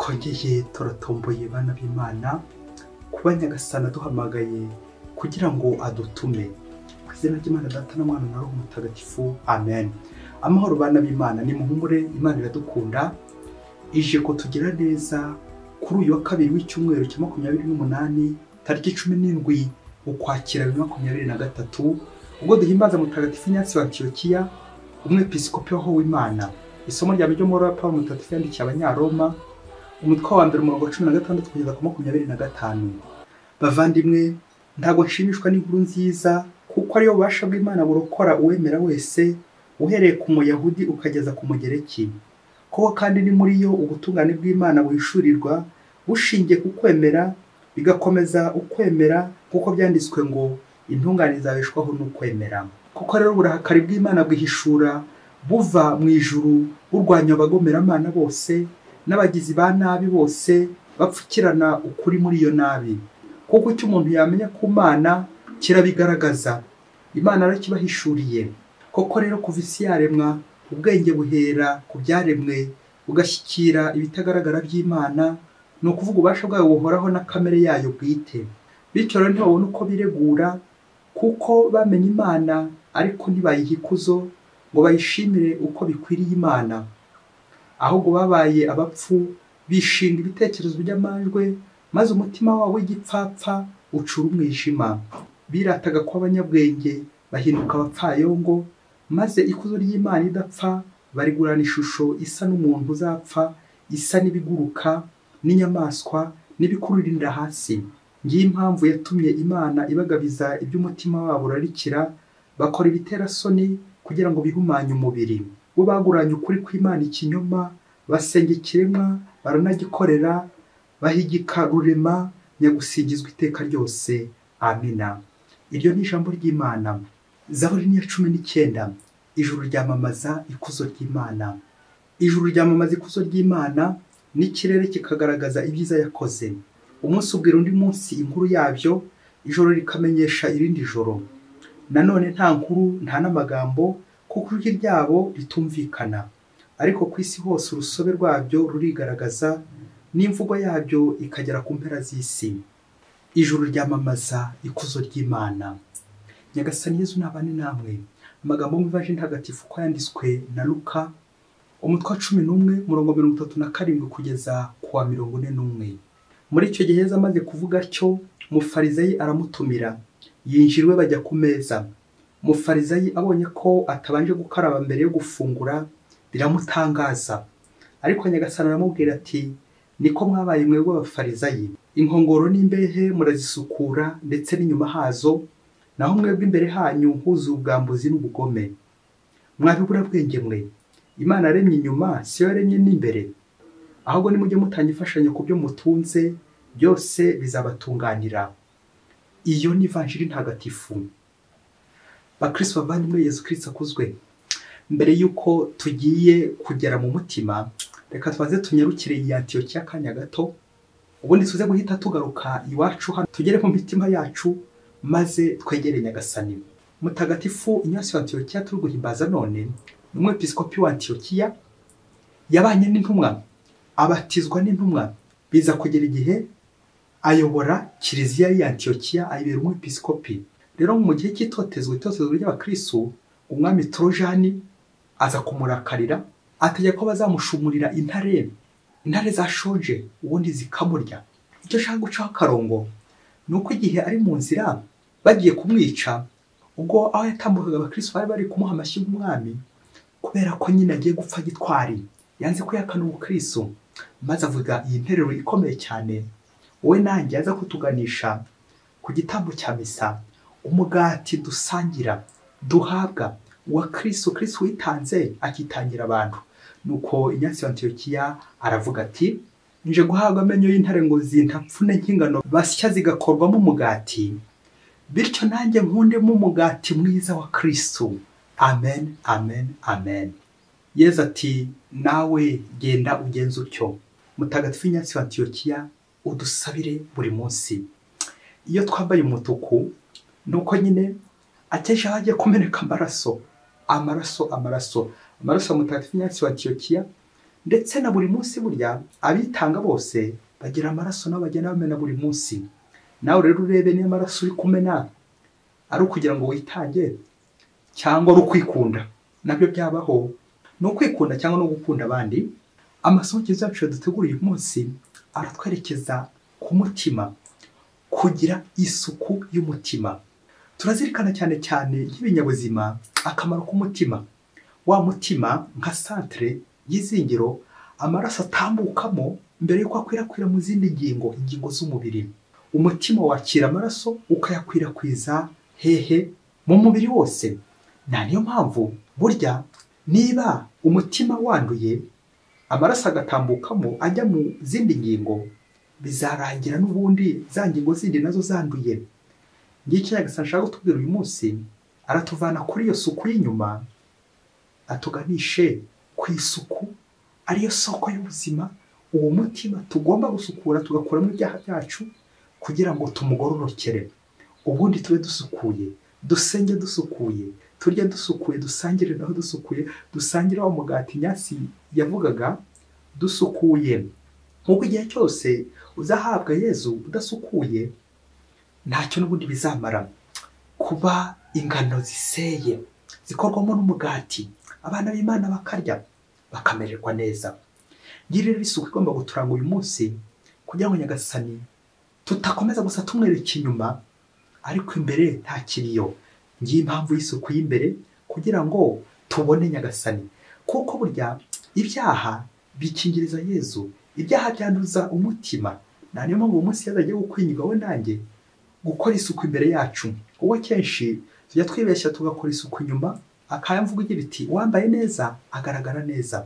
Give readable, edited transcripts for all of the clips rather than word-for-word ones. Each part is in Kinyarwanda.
twongeye turatomboye bana b'Imana kuba Nyagasana duhamagaye kugira ngo adutume ku izina ry'Imana Data na Mwana na Roho Mutagatifu amen. Amahoro bana b'Imana, ni muhumure, Imana iradukunda ije ko tugira neza kuri uyu wa kabiri w'icyumweru cya 28 tariki 17 ukwakira 2023 ubwo duhimbaza mutagatifu Inyasi wa Antiyokiya umwepiskopi w'Imana. Isomo rya byo muri Pawulo mutagatifu yandikiye Abanyaroma umutwe wa 1 umurongo 16 kugeza ku 25. Bavandimwe, ntago nshimishwa n'inkuru nziza kuko ariyo bubasha bw'Imana burokora uwemera wese uhereye ku Muyahudi ukageza ku Mugereki. Kuko kandi ni muri yo ubutungane bw'Imana buhishurirwa bushingiye ku kwemera bigakomeza ukwemera kuko byanditswe ngo intungane zabeshwaho n'ukwemera. Kuko rero uburakari bw'Imana bwihishura buva mu ijuru burwanya abagomeramana bose n'abagizi ba nabi bose bapfukirana ukuri muri iyo nabi. Kuko icyo umuntu yamenya ku Mana kirabigaragaza, Imana arakibahishuriye. Koko rero kuva isi yaremwa ubwenge buhera ku byaremwe bugashyikira ibitagaragara by'Imana, no kuvuga ubasha bwayo buhoraho na kamere yayo bwite. Bityo rero ntibabona uko biregura kuko bamenye Imana ariko ntibayiha ikuzo ngo bayishimire uko bikwiriye Imana, ahubwo babaye abapfu bishinga ibitekerezo by'amajwe, maze umutima wabo w'igipfapfa ucura umwijima. Birataga ko abanyabwenge bahinduka abapfayongo, maze ikuzo ry'Imana idapfa barigurana ishusho isa n'umuntu uzapfa, isa n'ibiguruka n'inyamaswa n'ibikururinda hasi. Ngiye impamvu yatumye Imana ibagabiza iby'umutima wabo urarikira, bakora ibiterasoni kugira ngo bihumanye umubiri. Bo baguranye ukuri kw'Imana ikinyoma, basenga ikiremwa baranagikorera, bahigika rurema nyagusingizwa iteka ryose. Amina. Iryo ni ijambo ry'Imana. Zaburi ni 19. Ijuru ryamamaza ikuzo ry'Imana. Ijuru ryamamaza ikuzo ry'Imana, n'ikirere kikagaragaza ibyiza yakoze. Umunsi ubwira undi munsi inkuru yabyo, ijoro rikamenyesha irindi joro. Nanone nta nkuru nta n'amagambo kuko ijwi ryabo ritumvikana, ariko ku isi hose urusobe rwabyo rurigaragaza n'imvugo yabyo ikagera ku mpera z'isi. Ijuru ryamamaza ikuzo ry'Imana. Nyagasani Yezu nabane namwe. Amagambo y'Ivanjili ntagatifu ko yanditswe na Luka umutwe wa 11 umurongo 37 kugeza ku wa 41. Muri icyo gihe Yezu amaze kuvuga atyo, umufarizayi aramutumira, yinjirwe bajya ku meza. Umufarizayi abonye ko atabanje gukaraba mbere yo gufungura biramutangaza, ariko Nyagasani aramubwira ati, niko mwabaye mwebwe abafarizayi, inkongoro n'imbehe murazisukura ndetse n'inyuma hazo, naho mwebwe imbere hanyu huzuye ubwambuzi n'ubugome. Mwabibura bwenge mwe, Imana yaremye inyuma si yo yaremye n'imbere. Ahubwo nimujye mutanga imfashanyo ku byo mutunze, byose bizabatunganira. Iyo ni Ivanjili ntagatifu. Bakristo bavandimwe, Yezu Kristo akuzwe. Mbere yuko tugiye kugera mu mutima, reka twaze tunyarukire iyi Antiyokiya kanya gato, ubundi tuze guhita tugaruka iwacu hano tugere mu mitima yacu, maze twegere Nyagasani. Mutagatifu Inyasi wa Antiyokiya turi guhimbaza none ni umwepiskopi wa Antiyokiya, yabanye n'intumwa, abatizwa n'intumwa, biza kugera igihe ayobora kiliziya ya Antiyokiya, ayibera umwepiskopi. Rero mu gihe cy'itotezwa ry'abakristo, umwami Trojani aza kumurakarira, ategeka ko bazamushumurira intare zashonje ubundi zikamurya. Icyo shaka gucaho akarongo nuko igihe ari mu nzira bagiye kumwica, ubwo aho yatambukaga abakristo bari kumuha amashyi nk'umwami, kubera ko nyine agiye gupfa gitwari, yanze kuyakana ubukristo, maze avuga iyi nteruro ikomeye cyane, wowe nanjye aza kutuganisha ku gitambo cya misa, umugati dusangira duhabwa wa Kristo witanze akitangira abantu. Nuko Inyasi wa Antiyokiya aravuga ati, nje guhabwa amenyo y'intare ngo zintapfune nk'ingano basya zigakorwamo umugati, bityo nanjye nkundemo umugati mwiza wa Kristo. Amen, amen, amen. Yezu ati, nawe genda ugenza utyo. Mutagatifu Inyasi wa Antiyokiya udusabire buri munsi. Iyo twambaye umutuku nuko nyine akesha hagiye kumeneka amaraso ya Mutagatifu Inyasi wa Antiyokiya ndetse na buri munsi burya abitanga bose bagira amaraso nabo bagenda bamena buri munsi. Nawe rero urebe niyo amaraso uri kumena ari ukugira ngo witange cyangwa ari ukwikunda. Nabyo byabaho, ni ukwikunda cyangwa no gukunda abandi. Amasomo yacu duteguriye uyu munsi aratwerekeza ku mutima, kugira isuku y'umutima. Turazirikana cyane cyane nk'ibinyabuzima akamaro k'umutima. Wa mutima nka santere y'izingiro amaraso atambukamo mbere yuko akwirakwira mu zindi ingingo z'umubiri. Umutima wakira amaraso ukayakwirakwiza hehe mu mubiri wose. Niyo mpamvu burya niba umutima wanduye amaraso agatambukamo ajya mu zindi ngingo, bizarangira n'ubundi za ngingo zindi nazo zanduye. Ngicyo Nyagasani ashaka kutubwira uyu munsi, aratuvana kuri iyo suku y'inyuma atuganishe ku isuku ariyo soko y'ubuzima. Uwo mutima tugomba gusukura tugakuramo ibyaha byacu kugira ngo tumugororokere, ubundi tube dusukuye, dusenge dusukuye, turya dusukuye, dusangire naho dusukuye, dusangire wa mugati Nyasi yavugaga dusukuye. Nk'uko igihe cyose uzahabwa Yezu udasukuye ntacyo n'ubundi bizamara. Kuba ingano ziseye zikorwamo n'umugati abana b'Imana bakarya bakamererwa neza. Ngirira isuku igomba guturanga uyu munsi kugira ngo Nyagasani tutakomeza gusa tumwereka inyuma ariko imbere nta kiriyo. Ngiye impamvu y'isuku y'imbere kugira ngo tubone Nyagasani, kuko burya ibyaha bikingiriza Yezu, ibyaha byanduza umutima. Niyo mpamvu uyu munsi yazagiye gukwinyiga we nanjye gukora isuku imbere yacu. Uwo kenshi tujya twibeshya tugakora isuku inyuma, akayamvuga igira iti wambaye neza agaragara neza.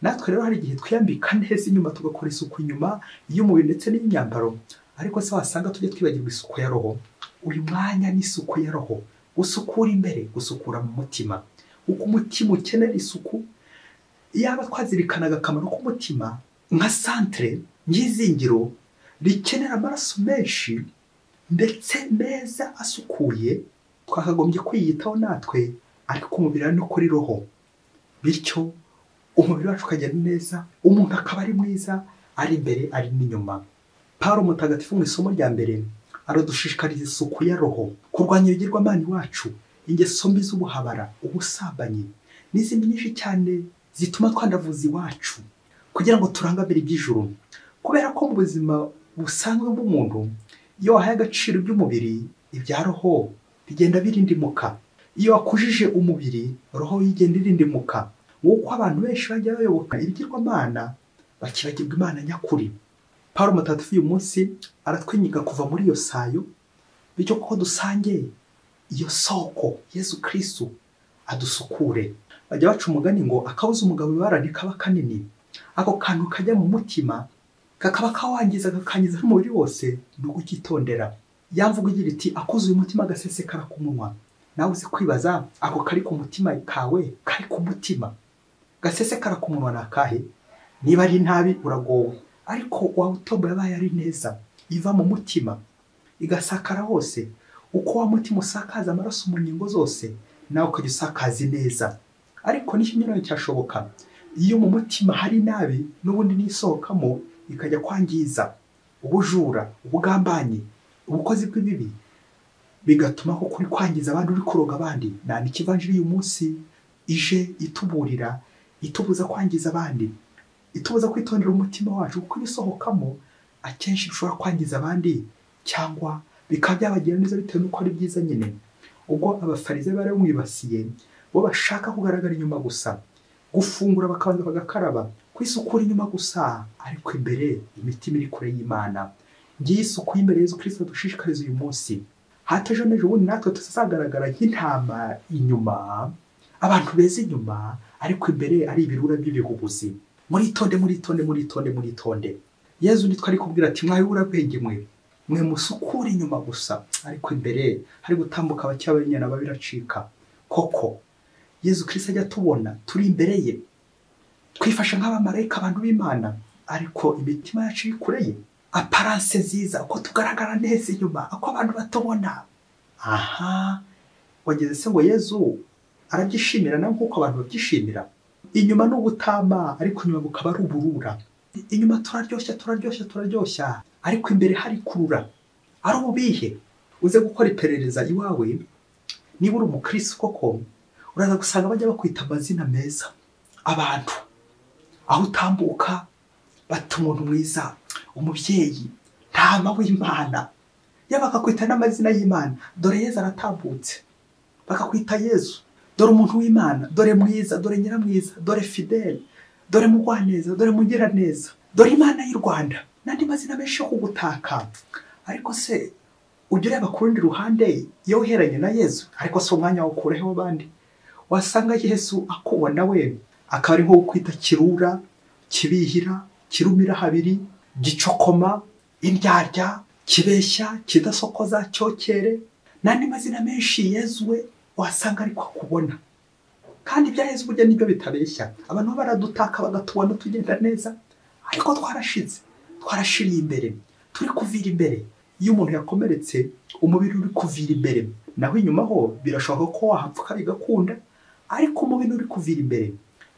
Natwe rero hari igihe twiyambika neza inyuma tugakora isuku inyuma y'umubiri ndetse n'imyambaro, ariko se wasanga tujya twibagirwa isuku ya roho. Uyu mwanya ni isuku ya roho, gusukura imbere, gusukura mu mutima. Uko umutima ukenera isuku, yaba twazirikanaga akamaro k'umutima nka santere y'izingiro rikenera amaraso menshi ndetse meza asukuye, twakagombye kwiyitaho natwe ariko umubiri ari no kuri roho, bityo umubiri wacu ukagenda neza, umuntu akaba ari mwiza ari imbere ari n'inyuma. Pawulo mutagatifu mu isomo rya mbere aradushishikariza isuku ya roho, kurwanya ibigirwamana iwacu, ingeso mbi z'ubuhabara, ubusambanyi n'izindi nyinshi cyane zituma twandavuza iwacu kugira ngo turangamire iby'ijuru. Kubera ko mu buzima busanzwe bw'umuntu iyo wahaye agaciro iby'umubiri, ibya roho bigenda birindimuka. Iyo wakujije umubiri, roho yigenda irindimuka. Nk'uko abantu benshi bajya bayoboka ibigirwamana bakibagirwa Imana nyakuri. Pawulo mutagatifu uyu munsi aratwinyiga kuva muri iyo sayo, bityo ko dusange iyo soko Yezu Kristo adusukure. Bajya baca umugani ngo akabuza umugabo ibara ntikaba kanini. Ako kantu kajya mu mutima kakaba kawangiza kakangiza n'umubiri wose, ni ukukitondera. Yamvuga igira iti akuzuye umutima agasesekara ku munwa. Nawe uzi kwibaza ako kari ku mutima kawe kari ku mutima gasesekara ku munwa nakahe? Niba ari ntabi uragowe, ariko wa utombo yabaye ari neza iva mu mutima igasakara hose. Uko wa mutima usakaza amaraso mu ngingo zose, nawe ukajya usakaza neza. Ariko n'ikinyuranye cyashoboka iyo mu mutima hari nabi, n'ubundi nisohokamo ikajya kwangiza, ubujura, ubugambanyi, ubukozi bw'ibibi, bigatuma ko kuri kwangiza abandi uri kuroga abandi. Nta n'ikivanjiri uyu munsi ije ituburira, itubuza kwangiza abandi, itubuza kwitondera umutima wacu, kuko ibisohokamo akenshi bishobora kwangiza abandi cyangwa bikaba byabagira neza bitewe n'uko ari byiza nyine. Ubwo abafarize bari bamwibasiye, bo bashaka kugaragara inyuma gusa, gufungura bakabanza bagakaraba, kwisukura inyuma gusa, ariko imbere imitima iri kure y'Imana. Ngiye isuku y'imbere Yezu Kristo dushishikariza uyu munsi. Hato ejo n'ejo bundi natwe tuzagaragara nk'intama inyuma, abantu beza inyuma, ariko imbere ari ibirura by'ibihubuzi. Muritonde, muritonde, muritonde, muritonde. Yezu nitwe ari kubwira ati mwayibura bwenge mwe musukura inyuma gusa, ariko imbere hari gutambuka abacyabanyana babiracika. Koko Yezu Kristo ajya tubona turi imbere ye, twifasha nk'abamarayika abantu b'Imana, ariko imitima yacu iri kure ye. Aparance nziza, uko tugaragara neza inyuma, uko abantu batubona. Aha, wageze se ngo Yezu arabyishimira na nk'uko abantu babyishimira? inyuma ni ubutama ariko inyuma bukaba ari uburura. Inyuma turaryoshya ariko imbere hari kurura. Ari ububihe uze gukora iperereza iwawe, niba uri umukristo koko uraza gusanga bajya bakwita amazina meza. Abantu aho utambuka bata umuntu mwiza, umubyeyi, ntama w'Imana, bakakwita n'amazina y'Imana. Dore Yesu aratambutse, bakakwita Yesu. Dore umuntu w'Imana, dore mwiza, dore nyiramwiza, dore fidele, dore mugwaneza, dore mugiraneza, dore Imana y'u Rwanda, n'andi mazina menshi yo kugutaka. Ariko se ujya ureba ku rundi ruhande iyo uheranye na Yesu, ariko se umwanya wo kureho abandi, wasanga Yesu akubona we akaba ari nko kwita kirura, kibihira, kirumira habiri, gicokoma, indyarya, kibeshya, kidasokoza, cyokere, n'andi mazina menshi Yesu we wasanga ariko akubona. Kandi ibya Yesu burya nibyo bitabeshya. Abantu baradutaka bagatubona tugenda neza, ariko twarashiriye imbere, turi kuvira imbere. Iyo umuntu yakomeretse umubiri uri kuvira imbere, naho inyuma ho birashoboka ko wahapfuka bigakunda, ariko umubiri uri kuvira imbere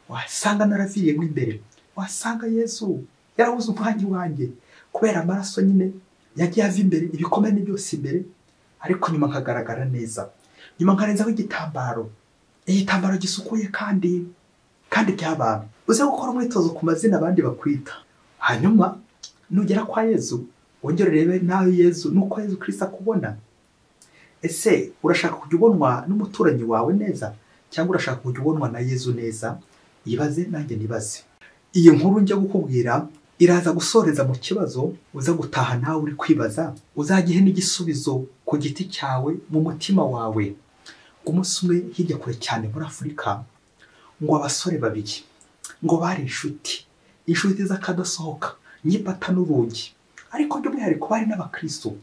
wasanga naraviriyemo imbere. Wasanga Yesu yarabuze umwanya wanjye kubera amaraso nyine yagiye ava imbere, ibikomere byose imbere, ariko nyuma nkagaragara neza. Nyuma nkarenzaho igitambaro gisukuye kandi by'abantu. Uze gukora umwitozo ku mazina abandi bakwita, hanyuma nugera kwa Yesu wongere urebe nawe Yesu nuko Yesu Kristo akubona. Ese urashaka kujya ubonwa n'umuturanyi wawe neza, cyangwa urashaka kujya ubonwa na Yesu neza? Yibaze nanjye nibaze. Iyi nkuru njya gukubwira iraza gusoreza mu kibazo uza gutaha nawe uri kwibaza, uzagihe n'igisubizo ku giti cyawe mu mutima wawe. Umunsi umwe hirya kure cyane muri Afurika, ngo abasore babiri ngo bari inshuti z'akadasohoka, Niba n'urugi. Ariko by'umwihariko bari n'abakristo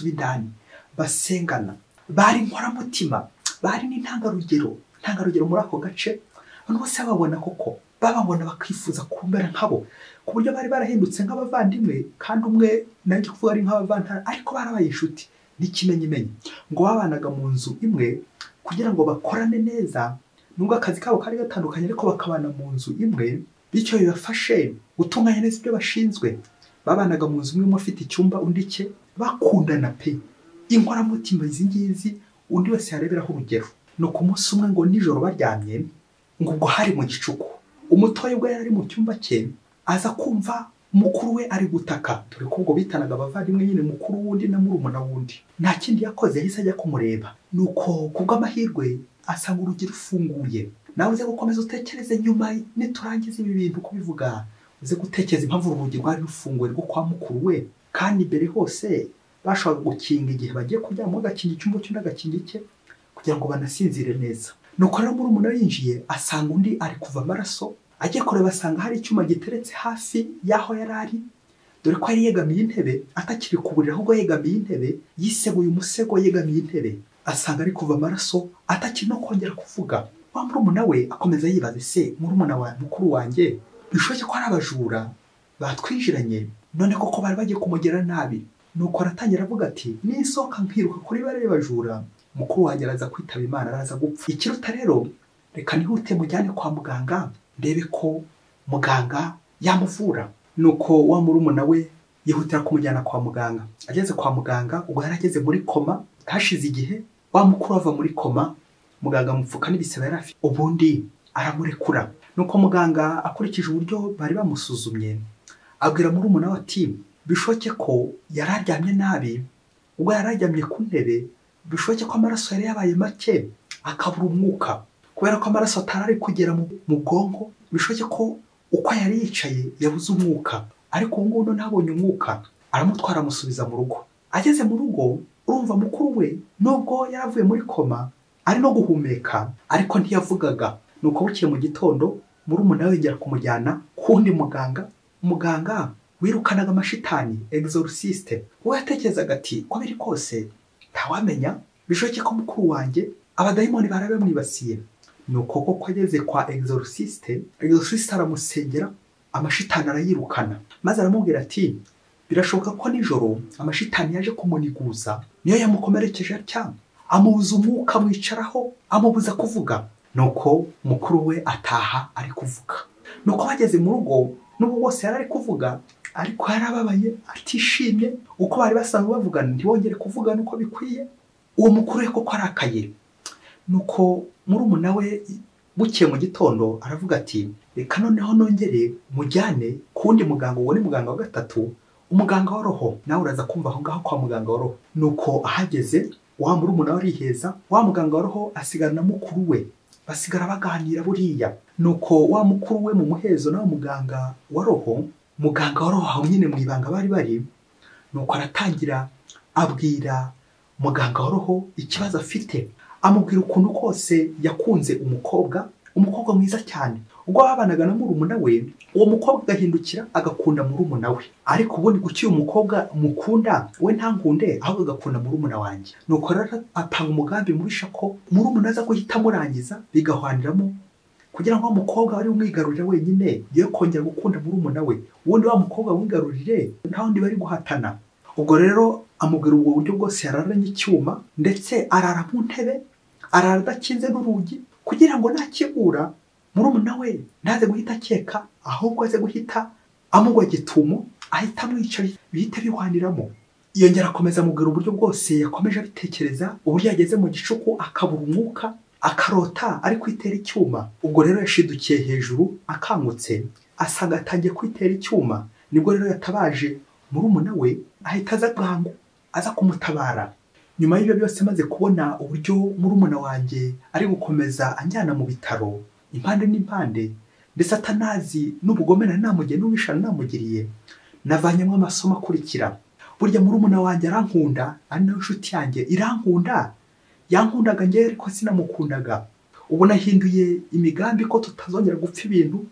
b'indani basengana, bari inkoramutima, bari n'intangarugero muri ako gace. Abantu bose babona koko, bababona bakifuza kumera nkabo, ku buryo bari barahindutse nk'abavandimwe. Kandi umwe nanjye kuvuga ari nk'abavantara, ariko barabaye inshuti n'ikimenyimenyi. Ngo babanaga mu nzu imwe kugira ngo bakorane neza, nubwo akazi kabo kari gatandukanye, ariko bakabana mu nzu imwe, bityo bibafashe gutunganya neza ibyo bashinzwe. Babanaga mu nzu imwe, umwe afite icyumba undi cye, bakundana pe, inkoramutima izi ngizi undi wese yareberaho urugero. No ku munsi umwe ngo nijoro baryamye, ngo ubwo hari mu gicuku, umutoya ubwo yari mu cyumba cye aza kumva mukuru we ari gutaka. Dore ko ubwo bitanaga abavandimwe nyine, mukuru wundi na murumuna wundi. Nta kindi yakoze, yahise ajya kumureba. Nuko kubw'amahirwe asanga urugi rufunguye. Nawe uze gukomeza utekereze nyuma niturangiza ibi bintu kubivuga, uze gutekereza impamvu urugi rwari rufunguye rwo kwa mukuru we. Kandi mbere hose bashobora gukinga igihe bagiye kuryama, agakinga icyumba cye n'agakinga cye kugira ngo banasinzire neza. Nuko rero murumuna yinjiye asanga undi ari kuva amaraso. Agiye kureba asanga hari icyuma giteretse hafi y'aho yari ari. Dore ko yari yegamiye intebe, atakiri ku buriri ahubwo yegamiye intebe, yiseguye umusego yegamiye intebe. Asanga ari kuva amaraso, atakiri no kongera kuvuga. Wa murumuna we akomeza yibaza, se murumuna wa mukuru wanjye bishoboke ko ari abajura batwinjiranye, none koko bari bagiye kumugera nabi. Nuko aratangira avuga ati, nisohoka nkiruka kuri bariya bajura, mukuru wanjye araza kwitaba Imana, araza gupfa. Ikiruta rero reka nihute mujyane kwa muganga ndebe ko muganga yamuvura. Nuko wa murumuna we yihutira kumujyana kwa muganga. Ageze kwa muganga, ubwo yari ageze muri koma, hashize igihe wa mukuru ava muri koma, muganga amupfuka n'ibisebe yari afite, ubundi aramurekura. Nuko muganga akurikije uburyo bari bamusuzumye, abwira murumuna we ati, bishoboke ko yari aryamye nabi, ubwo yari aryamye ku ntebe, bishoboke ko amaraso yari yabaye make akabura umwuka, kubera ko amaraso atarari kugera mu bwonko. Bishoboke ko uko yari yicaye yabuze umwuka, ariko ubu ngubu ntabonye umwuka. Aramutwara amusubiza mu rugo. Ageze mu rugo, urumva mukuru we nubwo yaravuye muri koma ari no guhumeka, ariko ntiyavugaga. Nuko bukiye mu gitondo, murumuna we yongera kumujyana kundi muganga wirukanaga amashitani, exorciste. We yatekerezaga ati, ko biri kose ntawamenya, bishoboke ko mukuru wanjye abadayimoni barabimwibasiye. Nuko koko ageze kwa exorciste aramusengera, amashitani arayirukana. Maze aramubwira ati, birashoboka ko nijoro amashitani yaje kumuniguza, niyo yamukomerekeje atya, amubuza umwuka, amwicaraho, amubuza kuvuga. nuko mukuru we ataha ari kuvuga. Nuko bageze mu rugo n'ubu bose yari ari kuvuga, ariko yarababaye atishimye uko bari basanzwe bavugana, ntibongere kuvugana uko bikwiye. Uwo mukuru we koko arakaye. Nuko murumuna we bukeye mu gitondo aravuga ati reka noneho nongere mujyane kundi muganga, uwo ni muganga wa gatatu, umuganga wa roho. Nawe uraza kumva aho ngaho kwa muganga wa roho. Nuko ahageze wa murumuna we ariheza, wa muganga wa roho asigara na mukuru we, basigara baganira buriya. Nuko wa mukuru we mu muhezo na muganga wa roho, muganga wa roho aho nyine mu ibanga bari, nuko aratangira abwira muganga wa roho ikibazo afite, amubwira ukuntu kose yakunze umukobwa mwiza cyane. Ubwo babanaga na murumuna we, uwo mukobwa agahindukira agakunda murumuna we, ariko ubundi guki umukobwa mukunda we ntankunde ahubwo agakunda murumuna wanjye. Nuko rero apanga umugambi mubisha ko murumuna aza guhita murangiza bigahwaniramo, kugira ngo umukobwa wari umwigarurira wenyine ye kongera gukunda murumuna we, ubundi wa mukobwa wimwigarurire nta wundi bari guhatana. Ubwo rero amubwira ubwo buryo bwose, yararanye icyuma ndetse arara mu ntebe, arara adakinze n'urugi, kugira ngo nakigura murumuna we ntaze guhita akeka, ahubwo aze guhita amugwa gitumo, ahita amwica bihite bihwaniramo. Yongera akomeza amubwira uburyo bwose yakomeje abitekereza, uburyo yageze mu gicuku akabura umwuka, akarota ari kwitera icyuma. Ubwo rero yashidukiye hejuru, akangutse asanga atangiye kwitera icyuma. Nibwo rero yatabaje murumuna we, ahita aza bwangu aza kumutabara. Nyuma y'ibyo byose maze kubona uburyo murumuna wanjye ari gukomeza anjyana mu bitaro impande n'impande, ndetse atanazi n'ubugome namugiye n'ubishana namugiriye, navanyemo amasomo akurikira. Burya murumuna wanjye arankunda, ari nawe inshuti yanjye irankunda, yankundaga njye ariko sinamukundaga. Ubu nahinduye imigambi ko tutazongera gupfa ibintu,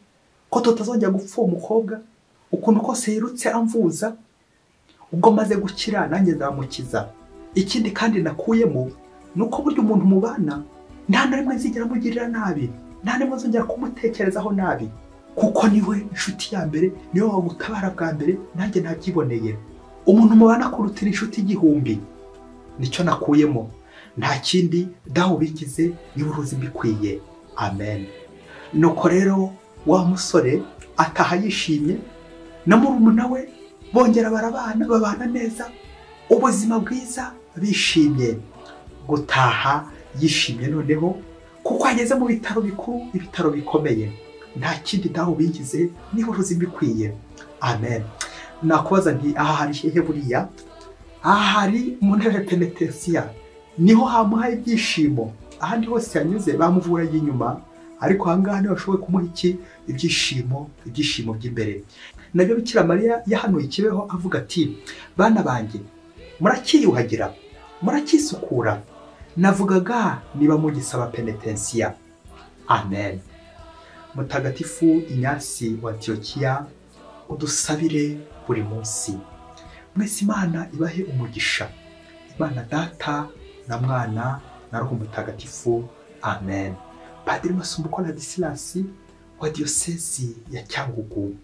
ko tutazongera gupfa umukobwa, ukuntu kose yirutse amvuza. Ubwo maze gukira nanjye nzamukiza. Ikindi kandi nakuyemo nuko burya umuntu mubana nta na rimwe zigera mugirira nabi, nta rimwe zongera kumutekerezaho nabi, kuko niwe inshuti ya mbere, niwe wagutabara bwa mbere. Nanjye ntabyiboneye, umuntu mubana kurutira inshuti igihumbi. Nicyo nakuyemo, nta kindi daho bigize niba uruzi mbikwiye. Amen. Nuko rero wa musore ataha yishimye, na murumuna we bongera babana neza, ubuzima bwiza, bishimye. Gutaha yishimye noneho kuko ageze mu bitaro bikuru, ibitaro bikomeye. Nta kindi daho bigize niba uruzi mbikwiye. Amen. Nakubaza nti aha hari hehe buriya? Aha hari mu ntebe penetensiya, niho hamuhaye ibyishimo. Ahandi hose yanyuze bamuvura inyuma, ariko ahangaha niho bashoboye kumuha iki? Ibyishimo by'imbere. Nabyo Bikira Mariya yahanuye ikibeho avuga ati bana banjye murakiyuhagira, murakisukura, navugaga niba mugisaba penetensiya. Amen. Mutagatifu Inyasi wa Antiokiya, udusabire buri munsi. Mwese Imana ibahe umugisha, Imana Data na Mwana na Roho Mutagatifu. Amen. Padiri Masumbuko Ladislas wa Diyosezi ya Cyangugu.